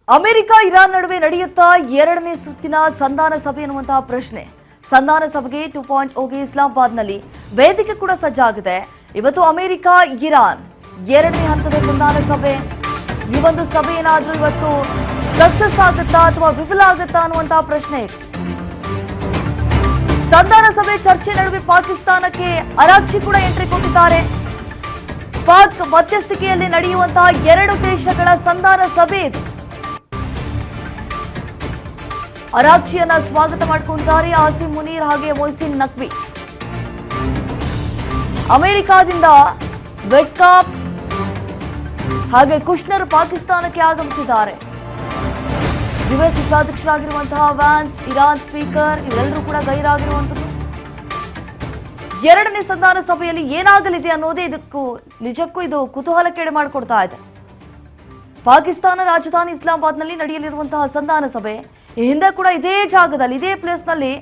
America Iran ನಡುವೆ ನಡೆಯುತ್ತಾ ಎರಡನೇ ಸುತ್ತಿನ ಸಂಧಾನ ಸಭೆ ಎನ್ನುವಂತಹ ಪ್ರಶ್ನೆ. ಸಂಧಾನ ಸಭೆಗೆ 2.0ಗೆ ಇಸ್ಲಾಮಾಬಾದ್ನಲ್ಲಿ ವೇದಿಕೆ ಕೂಡ ಸಜ್ಜಾಗಿದೆ. ಇವತ್ತು ಅಮೆರಿಕ ಇರಾನ್ ಎರಡನೇ ಹಂತದ ಸಂಧಾನ ಸಭೆ. ಈ ಒಂದು ಸಭೆ ಏನಾದ್ರೂ ಇವತ್ತು ಸಕ್ಸಸ್ ಆಗುತ್ತಾ ಅಥವಾ ವಿಫಲ ಆಗುತ್ತಾ ಅನ್ನುವಂತಹ ಪ್ರಶ್ನೆ ಇದೆ. ಸಂಧಾನ ಸಭೆ ಚರ್ಚೆ ನಡುವೆ ಪಾಕಿಸ್ತಾನಕ್ಕೆ ಅರಾಕ್ಷಿ ಕೂಡ ಎಂಟ್ರಿ ಕೊಟ್ಟಿದ್ದಾರೆ. ಪಾಕ್ ಮಧ್ಯಸ್ಥಿಕೆಯಲ್ಲಿ ನಡೆಯುವಂತಹ ಎರಡು ದೇಶಗಳ ಸಂಧಾನ ಸಭೆ ಇದೆ. ಅರಾಕ್ಷಿಯನ್ನ ಸ್ವಾಗತ ಮಾಡಿಕೊಂಡಿದ್ದಾರೆ ಆಸಿಂ ಮುನೀರ್ ಹಾಗೆ ಮೊಹ್ಸಿನ್ ನಖ್ವಿ. ಅಮೆರಿಕಾದಿಂದ ವೆಟ್ಕಾಪ್ ಹಾಗೆ ಕುಶ್ನರ್ ಪಾಕಿಸ್ತಾನಕ್ಕೆ ಆಗಮಿಸಿದ್ದಾರೆ. ಯುಎಸ್ ಉಪಾಧ್ಯಕ್ಷರಾಗಿರುವಂತಹ ವ್ಯಾನ್ಸ್, ಇರಾನ್ ಸ್ಪೀಕರ್ ಇವರೆಲ್ಲರೂ ಕೂಡ ಗೈರಾಗಿರುವಂತದ್ದು. ಎರಡನೇ ಸಂಧಾನ ಸಭೆಯಲ್ಲಿ ಏನಾಗಲಿದೆ ಅನ್ನೋದೇ ನಿಜಕ್ಕೂ ಇದು ಕುತೂಹಲಕ್ಕೆ ಮಾಡಿಕೊಡ್ತಾ ಇದೆ. ಪಾಕಿಸ್ತಾನ ರಾಜಧಾನಿ ಇಸ್ಲಾಮಾಬಾದ್ನಲ್ಲಿ ನಡೆಯಲಿರುವಂತಹ ಸಂಧಾನ ಸಭೆ ಈ ಹಿಂದೆ ಕೂಡ ಇದೇ ಜಾಗದಲ್ಲಿ ಇದೇ ಪ್ಲೇಸ್ನಲ್ಲಿ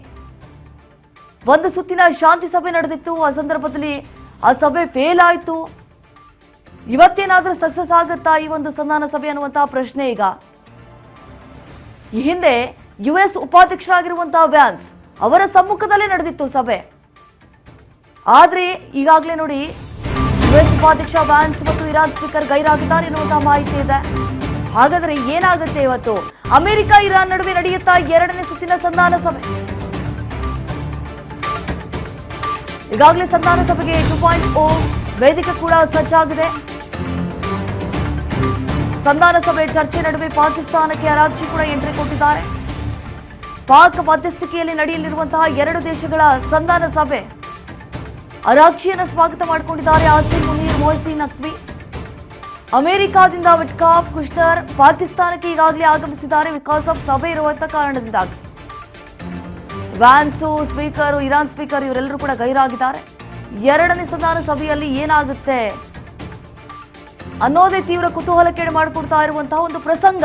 ಒಂದು ಸುತ್ತಿನ ಶಾಂತಿ ಸಭೆ ನಡೆದಿತ್ತು. ಆ ಸಂದರ್ಭದಲ್ಲಿ ಆ ಸಭೆ ಫೇಲ್ ಆಯಿತು. ಇವತ್ತೇನಾದ್ರೂ ಸಕ್ಸಸ್ ಆಗುತ್ತಾ ಈ ಒಂದು ಸಂಧಾನ ಸಭೆ ಅನ್ನುವಂತಹ ಪ್ರಶ್ನೆ ಈಗ. ಈ ಹಿಂದೆ ಯುಎಸ್ ಉಪಾಧ್ಯಕ್ಷರಾಗಿರುವಂತಹ ವ್ಯಾನ್ಸ್ ಅವರ ಸಮ್ಮುಖದಲ್ಲೇ ನಡೆದಿತ್ತು ಸಭೆ. ಆದ್ರೆ ಈಗಾಗಲೇ ನೋಡಿ ಯುಎಸ್ ಉಪಾಧ್ಯಕ್ಷ ವ್ಯಾನ್ಸ್ ಮತ್ತು ಇರಾನ್ ಸ್ಪೀಕರ್ ಗೈರಾಗಿದ್ದಾರೆ ಎನ್ನುವಂತಹ ಮಾಹಿತಿ ಇದೆ. ಹಾಗಾದ್ರೆ ಏನಾಗುತ್ತೆ ಇವತ್ತು? ಅಮೆರಿಕ ಇರಾನ್ ನಡುವೆ ನಡೆಯುತ್ತಾ ಎರಡನೇ ಸುತ್ತಿನ ಸಂಧಾನ ಸಭೆ. ಈಗಾಗಲೇ ಸಂಧಾನ ಸಭೆಗೆ 2.0 ವೇದಿಕೆ ಕೂಡ ಸಜ್ಜಾಗಿದೆ. ಸಂಧಾನ ಸಭೆ ಚರ್ಚೆ ನಡುವೆ ಪಾಕಿಸ್ತಾನಕ್ಕೆ ಅರಾಕ್ಷಿ ಕೂಡ ಎಂಟ್ರಿ ಕೊಟ್ಟಿದ್ದಾರೆ. ಪಾಕ್ ಮಧ್ಯಸ್ಥಿಕೆಯಲ್ಲಿ ನಡೆಯಲಿರುವಂತಹ ಎರಡು ದೇಶಗಳ ಸಂಧಾನ ಸಭೆ. ಅರಾಕ್ಷಿಯನ್ನು ಸ್ವಾಗತ ಮಾಡಿಕೊಂಡಿದ್ದಾರೆ ಆಸಿಂ ಮುನೀರ್, ಮೊಹ್ಸಿನ್ ನಖ್ವಿ. ಅಮೆರಿಕಾದಿಂದ ವೆಟ್ಕಾಪ್, ಕುಶ್ನರ್ ಪಾಕಿಸ್ತಾನಕ್ಕೆ ಈಗಾಗಲೇ ಆಗಮಿಸಿದ್ದಾರೆ ಬಿಕಾಸ್ ಆಫ್ ಸಭೆ ಇರುವಂತಹ ಕಾರಣದಿಂದಾಗಿ. ವ್ಯಾನ್ಸು, ಸ್ಪೀಕರ್, ಇರಾನ್ ಸ್ಪೀಕರ್ ಇವರೆಲ್ಲರೂ ಕೂಡ ಗೈರಾಗಿದ್ದಾರೆ. ಎರಡನೇ ಸಂಧಾನ ಸಭೆಯಲ್ಲಿ ಏನಾಗುತ್ತೆ ಅನ್ನೋದೇ ತೀವ್ರ ಕುತೂಹಲಕ್ಕೆ ಮಾಡಿಕೊಡ್ತಾ ಇರುವಂತಹ ಒಂದು ಪ್ರಸಂಗ.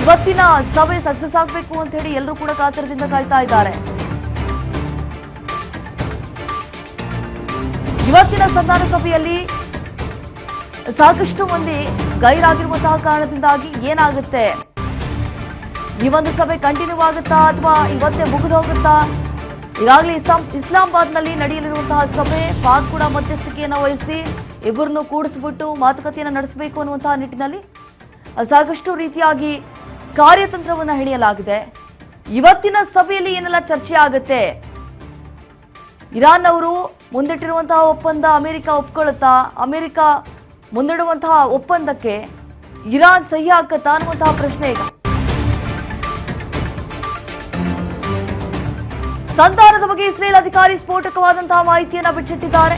ಇವತ್ತಿನ ಸಭೆ ಸಕ್ಸಸ್ ಆಗಬೇಕು ಅಂತ ಹೇಳಿ ಎಲ್ಲರೂ ಕೂಡ ಕಾತರದಿಂದ ಕಾಯ್ತಾ ಇದ್ದಾರೆ. ಇವತ್ತಿನ ಸಂಧಾನ ಸಭೆಯಲ್ಲಿ ಸಾಕಷ್ಟು ಮಂದಿ ಗೈರಾಗಿರುವಂತಹ ಕಾರಣದಿಂದಾಗಿ ಏನಾಗುತ್ತೆ? ಈ ಒಂದು ಸಭೆ ಕಂಟಿನ್ಯೂ ಆಗುತ್ತಾ ಅಥವಾ ಇವತ್ತೇ ಮುಗಿದು ಹೋಗುತ್ತಾ? ಈಗಾಗಲೇ ಇಸ್ಲಾಮಾಬಾದ್ನಲ್ಲಿ ನಡೆಯಲಿರುವಂತಹ ಸಭೆ ಪಾಕ್ ಕೂಡ ಮಧ್ಯಸ್ಥಿಕೆಯನ್ನು ವಹಿಸಿ ಇಬ್ಬರನ್ನು ಕೂಡಿಸ್ಬಿಟ್ಟು ಮಾತುಕತೆಯನ್ನು ನಡೆಸಬೇಕು ಅನ್ನುವಂತಹ ನಿಟ್ಟಿನಲ್ಲಿ ಸಾಕಷ್ಟು ರೀತಿಯಾಗಿ ಕಾರ್ಯತಂತ್ರವನ್ನು ಹೆಣೆಯಲಾಗಿದೆ. ಇವತ್ತಿನ ಸಭೆಯಲ್ಲಿ ಏನೆಲ್ಲ ಚರ್ಚೆ ಆಗುತ್ತೆ? ಇರಾನ್ ಅವರು ಮುಂದಿಟ್ಟಿರುವಂತಹ ಒಪ್ಪಂದ ಅಮೆರಿಕ ಒಪ್ಕೊಳ್ಳುತ್ತಾ? ಅಮೆರಿಕ ಮುಂದಿಡುವಂತಹ ಒಪ್ಪಂದಕ್ಕೆ ಇರಾನ್ ಸಹಿ ಹಾಕುತ್ತಾ ಅನ್ನುವಂತಹ ಪ್ರಶ್ನೆ ಈಗ. ಸಂಧಾನದ ಬಗ್ಗೆ ಇಸ್ರೇಲ್ ಅಧಿಕಾರಿ ಸ್ಫೋಟಕವಾದಂತಹ ಮಾಹಿತಿಯನ್ನ ಬಿಚ್ಚಿಟ್ಟಿದ್ದಾರೆ.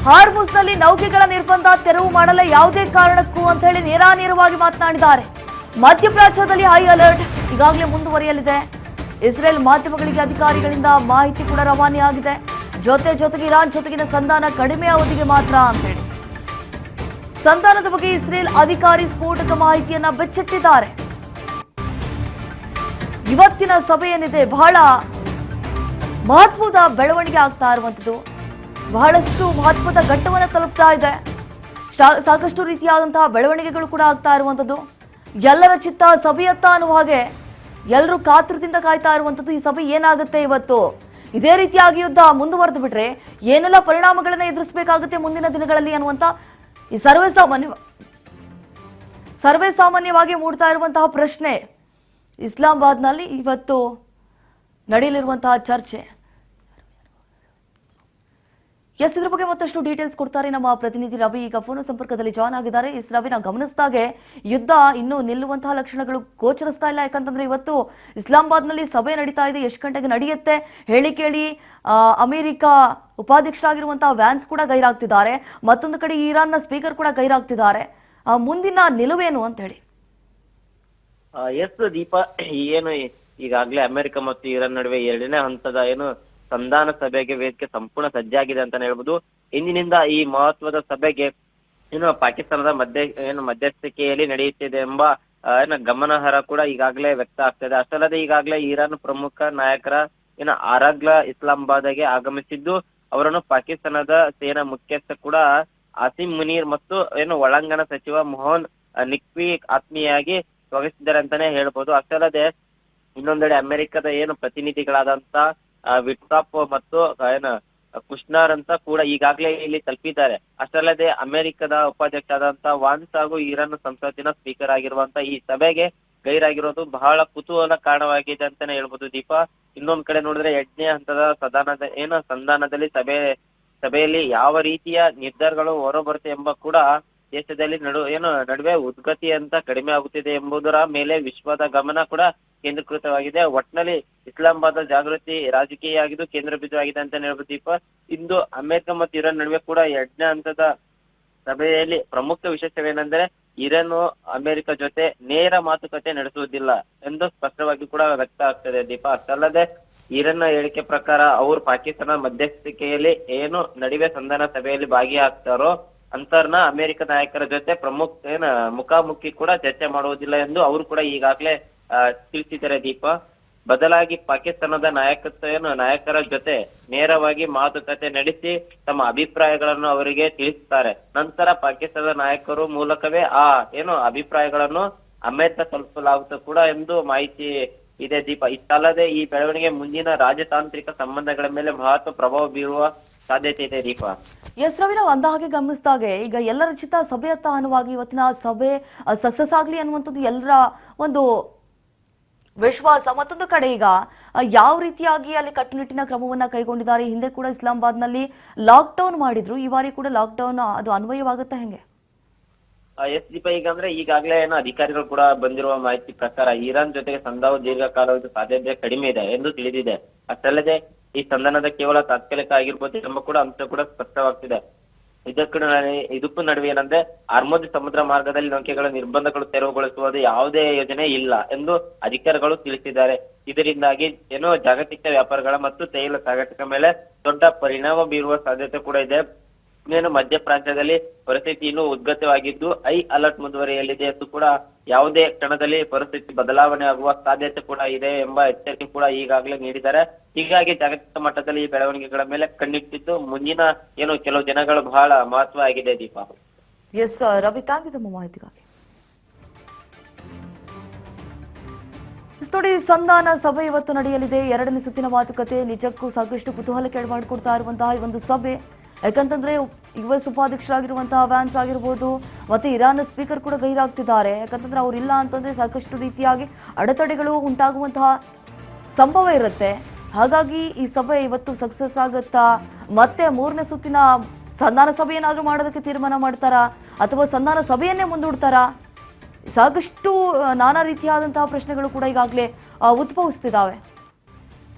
ಹಾರ್ಮುಜ್ನಲ್ಲಿ ನೌಕೆಗಳ ನಿರ್ಬಂಧ ತೆರವು ಮಾಡಲು ಯಾವುದೇ ಕಾರಣಕ್ಕೂ ಅಂತ ಹೇಳಿ ನೇರಾನೇರವಾಗಿ ಮಾತನಾಡಿದ್ದಾರೆ. ಮಧ್ಯಪ್ರಾಚ್ಯದಲ್ಲಿ ಹೈ ಅಲರ್ಟ್ ಈಗಾಗಲೇ ಮುಂದುವರಿಯಲಿದೆ. ಇಸ್ರೇಲ್ ಮಾಧ್ಯಮಗಳಿಗೆ ಅಧಿಕಾರಿಗಳಿಂದ ಮಾಹಿತಿ ಕೂಡ ರವಾನೆಯಾಗಿದೆ. ಜೊತೆಗೆ ಇರಾನ್ ಜೊತೆಗಿನ ಸಂಧಾನ ಕಡಿಮೆ ಅವಧಿಗೆ ಮಾತ್ರ ಅಂತ ಹೇಳಿ ಸಂಧಾನದ ಬಗ್ಗೆ ಇಸ್ರೇಲ್ ಅಧಿಕಾರಿ ಸ್ಫೋಟಕ ಮಾಹಿತಿಯನ್ನ ಬೆಚ್ಚಿಟ್ಟಿದ್ದಾರೆ. ಇವತ್ತಿನ ಸಭೆ ಏನಿದೆ ಬಹಳ ಮಹತ್ವದ ಬೆಳವಣಿಗೆ ಆಗ್ತಾ ಇರುವಂತದ್ದು. ಬಹಳಷ್ಟು ಮಹತ್ವದ ಘಟ್ಟವನ್ನು ತಲುಪ್ತಾ ಇದೆ. ಸಾಕಷ್ಟು ರೀತಿಯಾದಂತಹ ಬೆಳವಣಿಗೆಗಳು ಕೂಡ ಆಗ್ತಾ ಇರುವಂತದ್ದು. ಎಲ್ಲರ ಚಿತ್ತ ಸಭೆಯತ್ತ ಅನ್ನುವ ಹಾಗೆ ಎಲ್ಲರೂ ಕಾತರದಿಂದ ಕಾಯ್ತಾ ಇರುವಂತದ್ದು. ಈ ಸಭೆ ಏನಾಗುತ್ತೆ ಇವತ್ತು? ಇದೇ ರೀತಿಯಾಗಿ ಯುದ್ಧ ಮುಂದುವರೆದು ಬಿಟ್ರೆ ಏನೆಲ್ಲ ಪರಿಣಾಮಗಳನ್ನ ಎದುರಿಸಬೇಕಾಗುತ್ತೆ ಮುಂದಿನ ದಿನಗಳಲ್ಲಿ ಅನ್ನುವಂತ ಈ ಸರ್ವೇ ಸಾಮಾನ್ಯವಾಗಿ ಮೂಡ್ತಾ ಇರುವಂತಹ ಪ್ರಶ್ನೆ. ಇಸ್ಲಾಮಾಬಾದ್ನಲ್ಲಿ ಇವತ್ತು ನಡೆಯಲಿರುವಂತಹ ಚರ್ಚೆ. ಇದ್ರ ಬಗ್ಗೆ ಮತ್ತಷ್ಟು ಡೀಟೇಲ್ಸ್ ಕೊಡ್ತಾರೆ ನಮ್ಮ ಪ್ರತಿನಿಧಿ ರವಿ. ಈಗ ಫೋನ್ ಸಂಪರ್ಕದಲ್ಲಿ ಜಾಯ್ನ್ ಆಗಿದ್ದಾರೆ. ರವಿ, ನಾವು ಗಮನಿಸಿದಾಗೆ ಯುದ್ಧ ಇನ್ನೂ ನಿಲ್ಲುವಂತಹ ಲಕ್ಷಣಗಳು ಗೋಚರಿಸ್ತಾ ಇಲ್ಲ. ಯಾಕಂತಂದ್ರೆ ಇವತ್ತು ಇಸ್ಲಾಮಾಬಾದ್ನಲ್ಲಿ ಸಭೆ ನಡೀತಾ ಇದೆ. ಎಷ್ಟು ಗಂಟೆಗೆ ನಡೆಯುತ್ತೆ ಹೇಳಿ ಕೇಳಿ ಅಮೆರಿಕ ಉಪಾಧ್ಯಕ್ಷರಾಗಿರುವಂತಹ ವ್ಯಾನ್ಸ್ ಕೂಡ ಗೈರಾಗ್ತಿದ್ದಾರೆ. ಮತ್ತೊಂದು ಕಡೆ ಇರಾನ್ನ ಸ್ಪೀಕರ್ ಕೂಡ ಗೈರಾಗ್ತಿದ್ದಾರೆ. ಮುಂದಿನ ನಿಲುವೇನು ಅಂತ ಹೇಳಿ? ಎಸ್ ದೀಪಾ, ಏನು ಈಗಾಗಲೇ ಅಮೆರಿಕ ಮತ್ತು ಇರಾನ್ ನಡುವೆ ಎರಡನೇ ಹಂತದ ಸಂಧಾನ ಸಭೆಗೆ ವೇದಿಕೆ ಸಂಪೂರ್ಣ ಸಜ್ಜಾಗಿದೆ ಅಂತಾನೆ ಹೇಳ್ಬೋದು. ಇಂದಿನಿಂದ ಈ ಮಹತ್ವದ ಸಭೆಗೆ ಪಾಕಿಸ್ತಾನದ ಮಧ್ಯಸ್ಥಿಕೆಯಲ್ಲಿ ನಡೆಯುತ್ತಿದೆ ಎಂಬ ಗಮನಾರ್ಹ ಕೂಡ ಈಗಾಗಲೇ ವ್ಯಕ್ತ ಆಗ್ತದೆ. ಅಷ್ಟಲ್ಲದೆ ಈಗಾಗಲೇ ಇರಾನ್ ಪ್ರಮುಖ ನಾಯಕರ ಆರಾಗ್ಲ ಇಸ್ಲಾಮಾಬಾದ್ಗೆ ಆಗಮಿಸಿದ್ದು ಅವರನ್ನು ಪಾಕಿಸ್ತಾನದ ಸೇನಾ ಮುಖ್ಯಸ್ಥ ಕೂಡ ಆಸಿಂ ಮುನೀರ್ ಮತ್ತು ಒಳಾಂಗಣ ಸಚಿವ ಮೊಹನ್ ನಿಕ್ವಿ ಆತ್ಮೀಯಾಗಿ ಸ್ವಾಗತಿಸಿದ್ದಾರೆ ಅಂತಾನೆ ಹೇಳ್ಬೋದು. ಅಷ್ಟೇ ಅಲ್ಲದೆ ಇನ್ನೊಂದೆಡೆ ಅಮೆರಿಕದ ಏನು ಪ್ರತಿನಿಧಿಗಳಾದಂತ ವಿಟ್ಕಾಪ್ ಮತ್ತು ಏನು ಕುಶ್ನಾರ್ ಅಂತ ಕೂಡ ಈಗಾಗಲೇ ಇಲ್ಲಿ ತಲುಪಿದ್ದಾರೆ. ಅಷ್ಟಲ್ಲದೆ ಅಮೆರಿಕದ ಉಪಾಧ್ಯಕ್ಷ ಆದಂತ ವಾನ್ಸ್ ಹಾಗೂ ಇರಾನ್ ಸಂಸತ್ತಿನ ಸ್ಪೀಕರ್ ಆಗಿರುವಂತ ಈ ಸಭೆಗೆ ಗೈರಾಗಿರೋದು ಬಹಳ ಕುತೂಹಲ ಕಾರಣವಾಗಿದೆ ಅಂತಾನೆ ಹೇಳ್ಬೋದು ದೀಪ. ಇನ್ನೊಂದ್ ಕಡೆ ನೋಡಿದ್ರೆ 8ನೇ ಹಂತದ ಸಂಧಾನದಲ್ಲಿ ಸಭೆಯಲ್ಲಿ ಯಾವ ರೀತಿಯ ನಿರ್ಧಾರಗಳು ಹೊರಬರುತ್ತೆ ಎಂಬ ಕೂಡ ದೇಶದಲ್ಲಿ ನಡುವೆ ಉದ್ಗತಿ ಅಂತ ಕಡಿಮೆ ಆಗುತ್ತಿದೆ ಎಂಬುದರ ಮೇಲೆ ವಿಶ್ವದ ಗಮನ ಕೂಡ ಕೇಂದ್ರೀಕೃತವಾಗಿದೆ. ಒಟ್ನಲ್ಲಿ ಇಸ್ಲಾಮಾಬಾದ್ ಜಾಗೃತಿ ರಾಜಕೀಯ ಆಗಿದ್ದು ಕೇಂದ್ರ ಬಿಂದು ಆಗಿದೆ ಅಂತ ಹೇಳ್ಬೋದು ದೀಪ. ಇಂದು ಅಮೆರಿಕ ಮತ್ತು ಇರಾನ್ ನಡುವೆ ಕೂಡ 8ನೇ ಹಂತದ ಸಭೆಯಲ್ಲಿ ಪ್ರಮುಖ ವಿಷಯವೇನೆಂದರೆ ಇರಾನ್ ಅಮೆರಿಕ ಜೊತೆ ನೇರ ಮಾತುಕತೆ ನಡೆಸುವುದಿಲ್ಲ ಎಂದು ಸ್ಪಷ್ಟವಾಗಿ ಕೂಡ ವ್ಯಕ್ತ ಆಗ್ತದೆ ದೀಪ. ಅಷ್ಟಲ್ಲದೆ ಇರಾನ್ ಹೇಳಿಕೆ ಪ್ರಕಾರ ಅವರು ಪಾಕಿಸ್ತಾನ ಮಧ್ಯಸ್ಥಿಕೆಯಲ್ಲಿ ಏನು ನಡುವೆ ಸಂಧಾನ ಸಭೆಯಲ್ಲಿ ಭಾಗಿಯಾಗ್ತಾರೋ ಅಂತರ್ನ ಅಮೆರಿಕ ನಾಯಕರ ಜೊತೆ ಮುಖಾಮುಖಿ ಕೂಡ ಚರ್ಚೆ ಮಾಡುವುದಿಲ್ಲ ಎಂದು ಅವರು ಕೂಡ ಈಗಾಗಲೇ ತಿಳಿಸಿದ್ದಾರೆ ದೀಪ. ಬದಲಾಗಿ ಪಾಕಿಸ್ತಾನದ ನಾಯಕರ ಜೊತೆ ನೇರವಾಗಿ ಮಾತುಕತೆ ನಡೆಸಿ ತಮ್ಮ ಅಭಿಪ್ರಾಯಗಳನ್ನು ಅವರಿಗೆ ತಿಳಿಸುತ್ತಾರೆ. ನಂತರ ಪಾಕಿಸ್ತಾನದ ನಾಯಕರು ಮೂಲಕವೇ ಅಭಿಪ್ರಾಯಗಳನ್ನು ಅಮೆರಿಕ ತಲುಪಲಾಗುತ್ತೆ ಕೂಡ ಎಂದು ಮಾಹಿತಿ ಇದೆ ದೀಪ. ಇಷ್ಟಲ್ಲದೆ ಈ ಬೆಳವಣಿಗೆ ಮುಂದಿನ ರಾಜತಾಂತ್ರಿಕ ಸಂಬಂಧಗಳ ಮೇಲೆ ಮಹತ್ವ ಪ್ರಭಾವ ಬೀರುವ ಸಾಧ್ಯತೆ ಇದೆ ದೀಪ. ಎಸ್ ರವಿ, ನಾವು ಅಂದ ಹಾಗೆ ಗಮನಿಸಿದಾಗೆ ಈಗ ಎಲ್ಲರ ಚಿತ್ತ ಸಭೆಯತ್ತ ಅನ್ನುವಾಗಿ ಇವತ್ತಿನ ಸಭೆ ಸಕ್ಸಸ್ ಆಗ್ಲಿ ಅನ್ನುವಂಥದ್ದು ಎಲ್ಲರ ಒಂದು ವಿಶ್ವಾಸ. ಮತ್ತೊಂದು ಕಡೆ ಈಗ ಯಾವ ರೀತಿಯಾಗಿ ಅಲ್ಲಿ ಕಟ್ಟುನಿಟ್ಟಿನ ಕ್ರಮವನ್ನ ಕೈಗೊಂಡಿದ್ದಾರೆ. ಹಿಂದೆ ಕೂಡ ಇಸ್ಲಾಮಾಬಾದ್ನಲ್ಲಿ ಲಾಕ್ಡೌನ್ ಮಾಡಿದ್ರು, ಈ ಬಾರಿ ಕೂಡ ಲಾಕ್ಡೌನ್ ಅದು ಅನ್ವಯವಾಗುತ್ತಾ ಹೆಂಗೆ? ಎಸ್ ದೀಪ, ಈಗ ಅಂದ್ರೆ ಈಗಾಗಲೇ ಅಧಿಕಾರಿಗಳು ಕೂಡ ಬಂದಿರುವ ಮಾಹಿತಿ ಪ್ರಕಾರ ಇರಾನ್ ಜೊತೆಗೆ ಸಂಧಾನ ದೀರ್ಘಕಾಲದ ಸಾಧ್ಯತೆ ಕಡಿಮೆ ಇದೆ ಎಂದು ತಿಳಿದಿದೆ. ಅಷ್ಟಲ್ಲದೆ ಈ ಸಂಧಾನದ ಕೇವಲ ತಾತ್ಕಾಲಿಕ ಆಗಿರ್ಬೋದು ಎಂಬ ಕೂಡ ಅಂಶ ಕೂಡ ಸ್ಪಷ್ಟವಾಗ್ತಿದೆ. ಇದಕ್ಕೂ ನಡುವೆ ಏನಂದ್ರೆ ಆರ್ಮುಜ್ ಸಮುದ್ರ ಮಾರ್ಗದಲ್ಲಿ ನೌಕೆಗಳ ನಿರ್ಬಂಧಗಳು ತೆರವುಗೊಳಿಸುವುದು ಯಾವುದೇ ಯೋಜನೆ ಇಲ್ಲ ಎಂದು ಅಧಿಕಾರಿಗಳು ತಿಳಿಸಿದ್ದಾರೆ. ಇದರಿಂದಾಗಿ ಜಾಗತಿಕ ವ್ಯಾಪಾರಗಳ ಮತ್ತು ತೈಲ ಸಾಗಾಟ ಮೇಲೆ ದೊಡ್ಡ ಪರಿಣಾಮ ಬೀರುವ ಸಾಧ್ಯತೆ ಕೂಡ ಇದೆ. ಮಧ್ಯ ಪ್ರಾಂತ್ಯದಲ್ಲಿ ಪರಿಸ್ಥಿತಿ ಇನ್ನೂ ಉದ್ಗತವಾಗಿದ್ದು ಹೈ ಅಲರ್ಟ್ ಮುಂದುವರಿಯಲಿದೆ ಎಂದು ಕೂಡ ಯಾವುದೇ ಕ್ಷಣದಲ್ಲಿ ಪರಿಸ್ಥಿತಿ ಬದಲಾವಣೆ ಆಗುವ ಸಾಧ್ಯತೆ ಕೂಡ ಇದೆ ಎಂಬ ಎಚ್ಚರಿಕೆ ಕೂಡ ಈಗಾಗಲೇ ನೀಡಿದ್ದಾರೆ. ಹೀಗಾಗಿ ಜಾಗತಿಕ ಮಟ್ಟದಲ್ಲಿ ಈ ಬೆಳವಣಿಗೆಗಳ ಮೇಲೆ ಕಣ್ಣಿಟ್ಟಿದ್ದು ಮುಂದಿನ ಕೆಲವು ದಿನಗಳು ಬಹಳ ಮಹತ್ವ ಆಗಿದೆ ದೀಪ. ಎಸ್ ರವಿ, ಥ್ಯಾಂಕ್ ಯು ತಮ್ಮ ಮಾಹಿತಿಗಾಗಿ. ನೋಡಿ, ಸಂಧಾನ ಸಭೆ ಇವತ್ತು ನಡೆಯಲಿದೆ. 2ನೇ ಸುತ್ತಿನ ಮಾತುಕತೆ ನಿಜಕ್ಕೂ ಸಾಕಷ್ಟು ಕುತೂಹಲಕ್ಕೆ ಮಾಡಿಕೊಡ್ತಾ ಇರುವಂತಹ ಈ ಒಂದು ಸಭೆ. ಯಾಕಂತಂದ್ರೆ US ಉಪಾಧ್ಯಕ್ಷರಾಗಿರುವಂತಹ ವ್ಯಾನ್ಸ್ ಆಗಿರ್ಬೋದು, ಮತ್ತೆ ಇರಾನ್ ಸ್ಪೀಕರ್ ಕೂಡ ಗೈರಾಗ್ತಿದ್ದಾರೆ. ಯಾಕಂತಂದ್ರೆ ಅವ್ರಿಲ್ಲ ಅಂತಂದ್ರೆ ಸಾಕಷ್ಟು ರೀತಿಯಾಗಿ ಅಡೆತಡೆಗಳು ಉಂಟಾಗುವಂತಹ ಸಂಭವ ಇರುತ್ತೆ. ಹಾಗಾಗಿ ಈ ಸಭೆ ಇವತ್ತು ಸಕ್ಸಸ್ ಆಗುತ್ತಾ, ಮತ್ತೆ 3ನೇ ಸುತ್ತಿನ ಸಂಧಾನ ಸಭೆ ಏನಾದರೂ ಮಾಡೋದಕ್ಕೆ ತೀರ್ಮಾನ ಮಾಡ್ತಾರಾ ಅಥವಾ ಸಂಧಾನ ಸಭೆಯನ್ನೇ ಮುಂದೂಡ್ತಾರಾ? ಸಾಕಷ್ಟು ನಾನಾ ರೀತಿಯಾದಂತಹ ಪ್ರಶ್ನೆಗಳು ಕೂಡ ಈಗಾಗಲೇ ಉದ್ಭವಿಸ್ತಿದ್ದಾವೆ.